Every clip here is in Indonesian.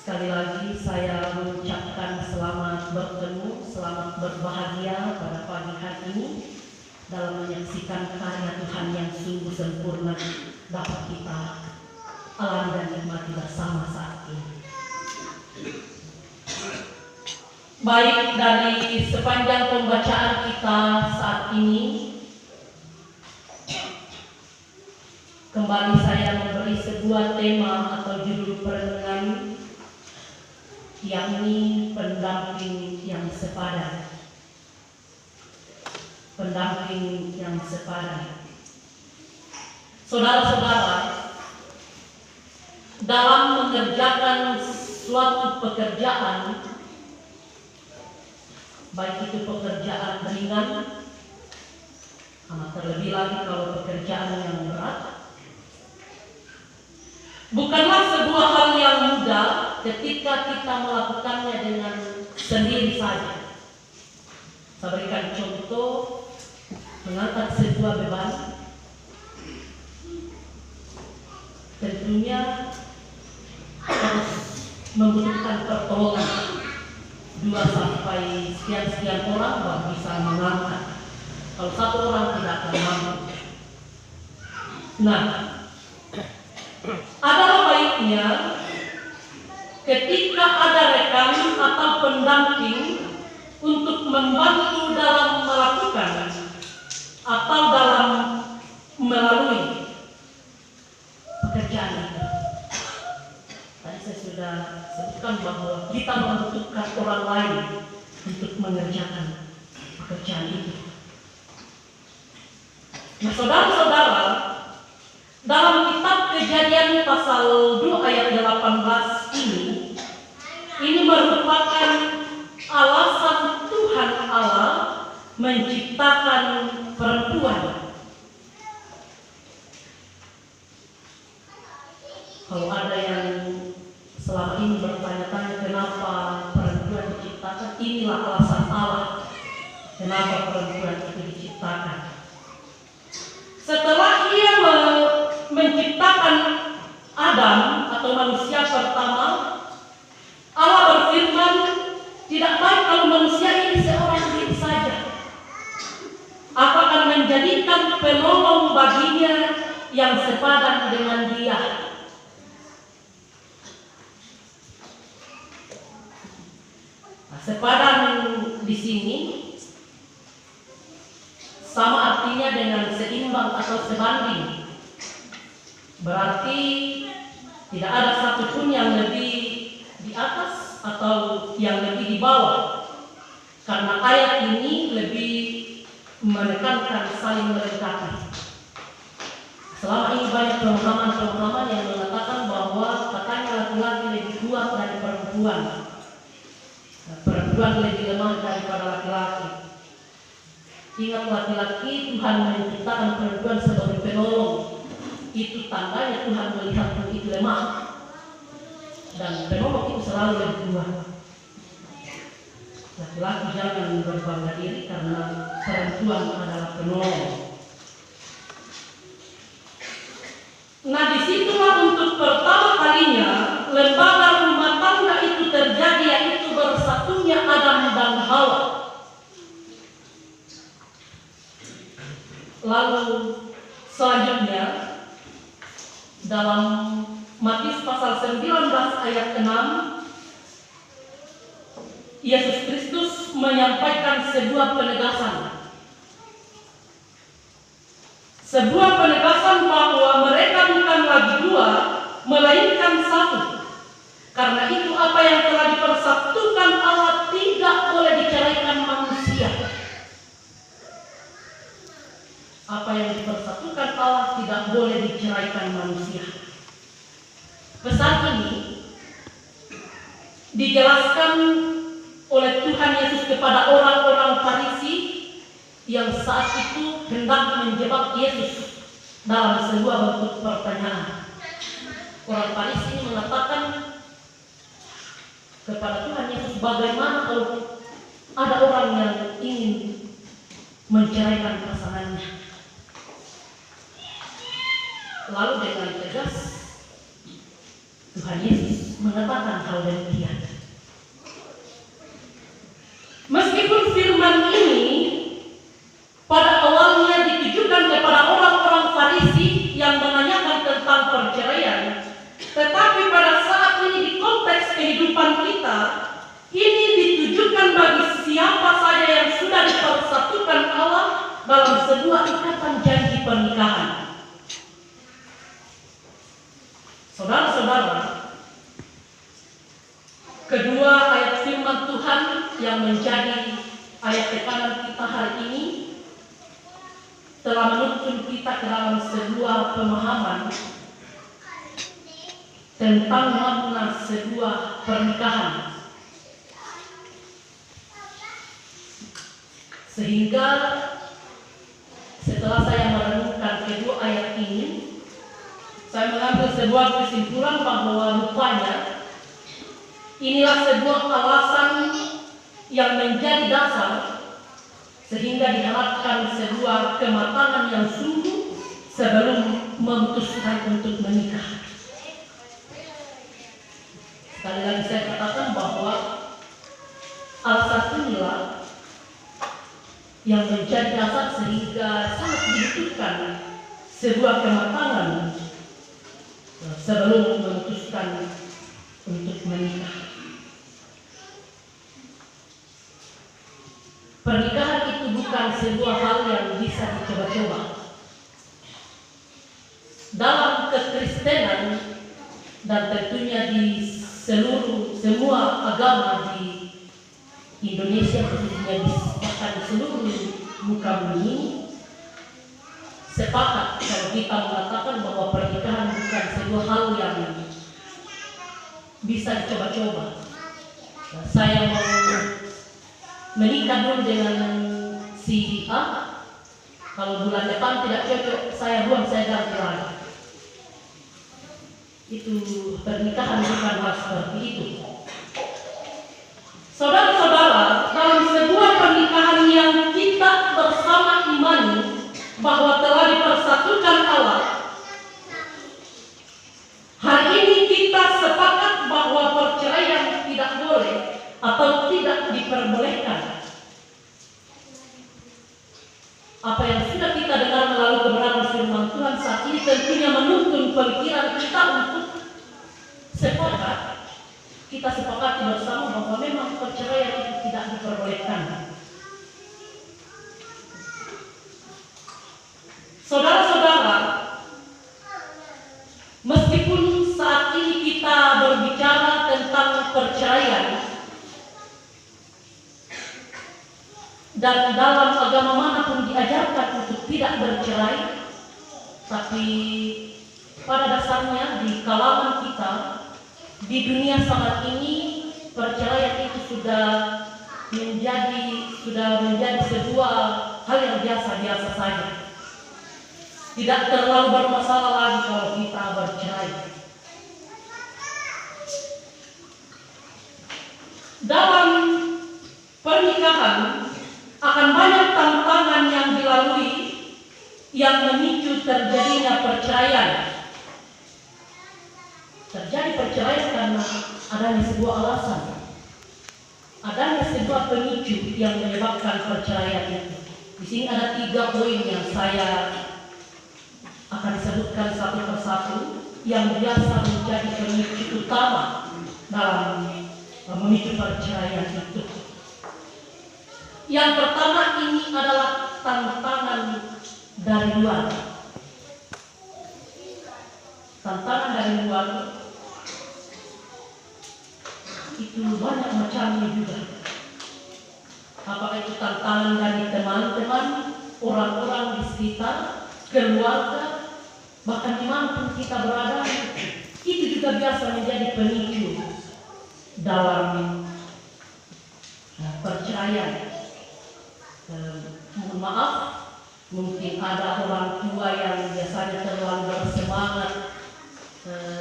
Sekali lagi saya mengucapkan selamat bertemu, selamat berbahagia pada pagi hari ini dalam menyaksikan karya Tuhan yang sungguh sempurna dapat kita alami dan nikmati bersama saat ini. Baik, dari sepanjang pembacaan kita saat ini, kembali saya memberi sebuah tema atau judul perenungan, yakni pendamping yang sepadan. Pendamping yang sepadan. Saudara-saudara, dalam mengerjakan suatu pekerjaan, baik itu pekerjaan ringan, terlebih lagi kalau pekerjaan yang berat, bukanlah sebuah hal yang mudah ketika kita melakukannya dengan sendiri saja. Saya berikan contoh, mengangkat sebuah beban, tentunya harus membutuhkan pertolongan 2 sampai sekian orang baru bisa mengangkat. Kalau 1 orang tidak akan mampu. Nah, adalah baiknya ketika ada rekan atau pendamping untuk membantu dalam melakukan atau dalam melalui pekerjaan itu. Tadi saya sudah sebutkan bahwa kita membutuhkan orang lain untuk mengerjakan pekerjaan itu. Nah, saudara-saudara, dalam kitab Kejadian pasal 2 ayat 18 ini merupakan alasan Tuhan Allah menciptakan perempuan. Kalau ada yang selama ini bertanya-tanya kenapa perempuan diciptakan, inilah alasan Allah kenapa perempuan itu diciptakan. Setelah Ia menciptakan Adam atau manusia pertama, Allah berfirman, tidak baik kalau manusia ini seorang diri saja. Aku akan menjadikan penolong baginya yang sepadan dengan dia. Nah, sepadan di sini sama artinya dengan seimbang atau sebanding. Berarti tidak ada satupun yang lebih di atas atau yang lebih di bawah. Karena ayat ini lebih menekankan saling melengkapi. Selama ini banyak pemahaman-pemahaman yang mengatakan bahwa katanya laki-laki lebih kuat dari perempuan. Perempuan lebih lemah daripada laki-laki. Ingat, laki-laki Tuhan menciptakan perempuan sebagai penolong. Itu tandanya Tuhan melihat itu lemah. Dan penolong itu selalu lebih kuat. Laki-laki jangan berbangga diri karena perempuan adalah penolong. Nah, disitulah untuk pertama kalinya lembaga rumah tangga itu terjadi, yaitu bersatunya Adam dan Hawa. Lalu selanjutnya dalam Matius pasal 19 ayat 6, Yesus Kristus menyampaikan sebuah penegasan. Sebuah penegasan bahwa mereka bukan lagi 2, melainkan 1. Karena itu apa yang telah dipersatukan Allah tidak boleh diceraikan manusia. Apa yang dipersatukan Allah tidak boleh diceraikan manusia. Pesan ini dijelaskan oleh Tuhan Yesus kepada orang-orang Farisi yang saat itu hendak menjebak Yesus dalam sebuah bentuk pertanyaan. Orang Farisi ini mengatakan kepada Tuhan Yesus, bagaimana kalau ada orang yang ingin menceraikan pasangannya? Lalu dengan tegas Tuhan Yesus mengatakan hal demikian. Meskipun firman ini pada awalnya ditujukan kepada orang-orang Farisi yang menanyakan tentang perceraian, tetapi pada saat ini di konteks kehidupan kita, ini ditujukan bagi siapa saja yang sudah dipersatukan Allah dalam sebuah ikatan janji pernikahan. Saudara-saudara, kedua ayat firman Tuhan yang menjadi ayat tekanan kita hari ini telah menuntun kita ke dalam sebuah pemahaman tentang makna sebuah pernikahan. Sehingga setelah saya merenungkan kedua ayat ini, saya mengambil sebuah kesimpulan bahwa rupanya inilah sebuah alasan yang menjadi dasar sehingga diharapkan sebuah kematangan yang sungguh sebelum memutuskan untuk menikah. Sekali lagi saya katakan bahwa alasan inilah yang menjadi dasar sehingga sangat dibutuhkan sebuah kematangan sebelum memutuskan untuk menikah. Pernikahan itu bukan sebuah hal yang bisa dicoba-coba. Dalam kekristenan dan tentunya di semua agama di Indonesia, khususnya bahkan di seluruh muka bumi, sepakat kalau kita mengatakan bahwa pernikahan bukan sebuah hal yang bisa dicoba-coba. Saya mau menikah dulu dengan si A, kalau bulan depan tidak cocok, saya buang, saya ganti lagi. Itu pernikahan bukan hal seperti itu. Saudara-saudara, dalam sebuah pernikahan yang kita bersama imani bahwa telah dipersatukan Allah, hari ini kita sepakat bahwa perceraian tidak boleh atau tidak diperbolehkan. Apa yang sudah kita dengar melalui kebenaran firman Tuhan saat ini tentunya menuntun pemikiran kita untuk sepakat. Kita sepakati bersama bahwa memang perceraian itu tidak diperbolehkan. Saudara-saudara, meskipun saat ini kita berbicara tentang perceraian dan dalam agama manapun diajarkan untuk tidak bercerai, tapi pada dasarnya di kalangan kita di dunia saat ini perceraian itu sudah menjadi sebuah hal yang biasa saja. Tidak terlalu bermasalah lagi kalau kita bercerai. Dalam pernikahan akan banyak tantangan yang dilalui yang memicu terjadinya perceraian. Terjadi perceraian karena adanya sebuah alasan, adanya sebuah pemicu yang menyebabkan perceraian itu. Di sini ada 3 poin yang saya akan sebutkan satu persatu yang biasa menjadi pemicu utama dalam memicu perceraian itu. Yang pertama ini adalah tantangan dari luar. Tantangan dari luar itu banyak macamnya juga. Apakah itu tantangan dari teman-teman, orang-orang di sekitar, keluarga, bahkan dimanapun kita berada, itu juga biasa menjadi pemicu dalam perceraian. Mohon maaf, mungkin ada orang tua yang biasanya terlalu bersemangat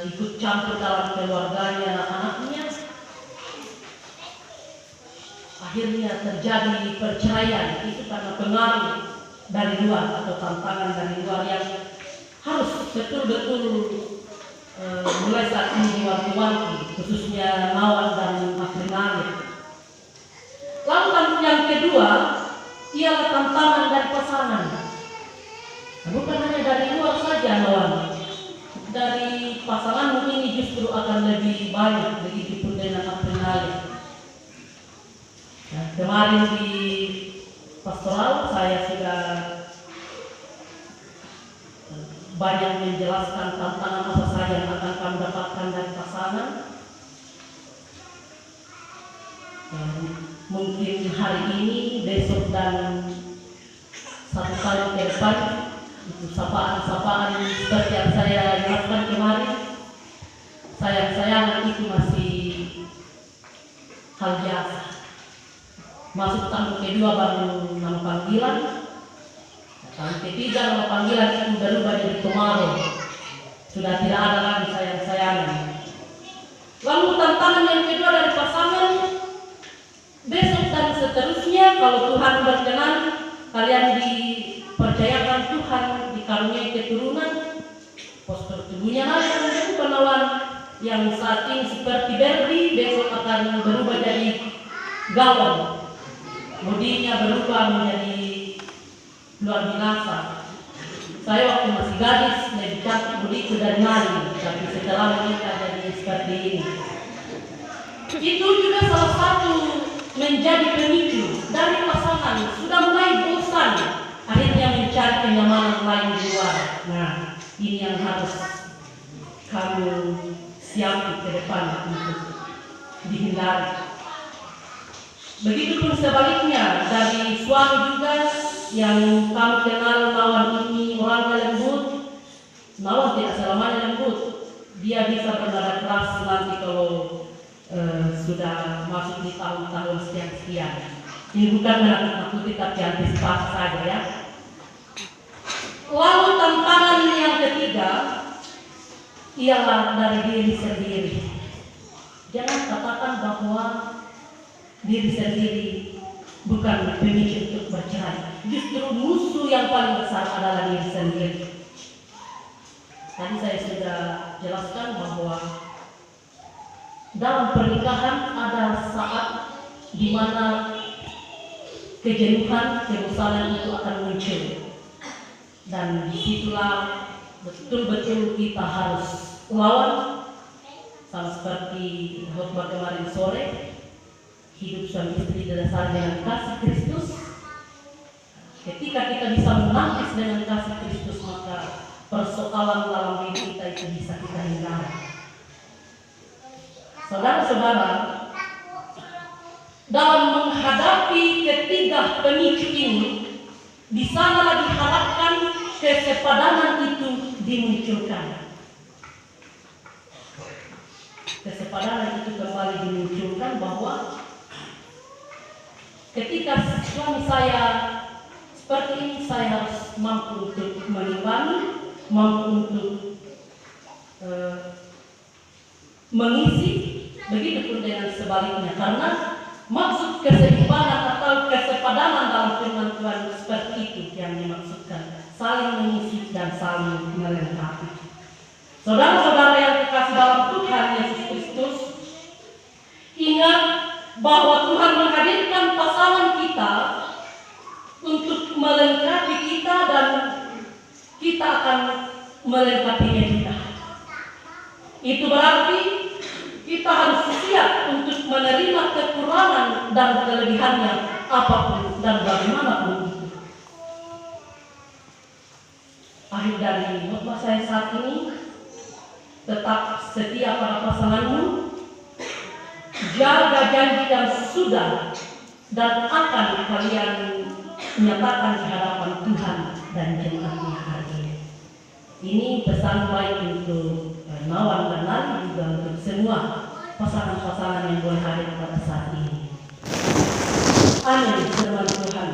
ikut campur dalam keluarganya anaknya, akhirnya terjadi perceraian. Itu karena pengaruh dari luar atau tantangan dari luar yang harus betul-betul mulai saat ini diwanti-wanti, khususnya Nawan dan Aprinale. Lalu yang kedua ialah tantangan dari pasangan. Bukan hanya dari luar saja Nawan, dari pasanganmu ini justru akan lebih banyak, begitu pun dengan Aprinale. Nah, kemarin di pastoral saya sudah banyak menjelaskan tantangan apa saja yang akan kamu dapatkan dari pasangan. Mungkin hari ini, besok dan satu kali ke depan itu sapaan-sapaan seperti yang saya jelaskan kemarin. Sayang-sayangan itu masih hal biasa. Masuk tahun kedua baru nama panggilan. Tahun ketiga nama panggilan itu berubah jadi tomorrow. Sudah tidak ada lagi sayang-sayangan. Lalu tantangan yang kedua dari pasangan, besok dan seterusnya kalau Tuhan berkenan, kalian dipercayakan Tuhan dikaruniai keturunan, postur tubuhnya naik menjadi penawan yang saat ini seperti berdi, besok akan berubah jadi gawang. Bodinya berubah menjadi luar biasa. Saya waktu masih gadis lebih cantik bodiku dari Mari, tapi setelah menikah jadi seperti ini. Itu juga salah satu menjadi pemicu dari pasangan sudah mulai bosan, akhirnya mencari kenyamanan lain di luar. Nah, ini yang harus kamu siapkan ke depan untuk dihindari. Begitupun sebaliknya dari suami juga yang kamu kenal Nawan ini orangnya lembut. Nawan tidak selamanya lembut. Dia bisa bernada keras nanti kalau sudah masuk di tahun-tahun sekian-sekian. Ini bukan menakut-nakuti tapi antisipasi saja ya. Lalu tantangan yang ketiga ialah dari diri sendiri. Jangan katakan bahwa diri sendiri bukan pemicu untuk bercerai. Justru musuh yang paling besar adalah diri sendiri. Tadi saya sudah jelaskan bahwa dalam pernikahan ada saat di mana kejenuhan, kebosanan itu akan muncul. Dan disitulah betul-betul kita harus lawan, sama seperti khotbah kemarin sore. Hidup suami istri didasari dengan kasih Kristus. Ketika kita bisa menangis dengan kasih Kristus, maka persoalan dalam hidup kita itu bisa kita hindari. Saudara-saudara, dalam menghadapi ketiga pemicu ini, di sanalah diharapkan kesepadanan itu dimunculkan. Kesepadanan itu kembali dimunculkan bahwa ketika suami saya seperti ini, saya harus mampu untuk mengimbangi, mampu untuk mengisi, begitupun dengan sebaliknya. Karena maksud keseimbangan atau kesepadanan dalam firman Tuhan seperti itu yang dimaksudkan, saling mengisi dan saling melengkapi. Saudara-saudara yang dikasih dalam Tuhan Yesus Kristus, ingat bahwa Tuhan menghadirkan pasangan kita untuk melengkapi kita dan kita akan melengkapinya juga. Itu berarti kita harus siap untuk menerima kekurangan dan kelebihannya apapun dan bagaimanapun itu. Akhir dari khotbah saya saat ini, tetap setia pada pasanganmu, jaga janji yang sudah dan akan kalian menyatakan di hadapan Tuhan dan jemaatnya hari ini. Ini pesan baik untuk Nawan dan Nari, juga untuk semua pasangan-pasangan yang boleh hadir pada saat ini. Amin, firman Tuhan.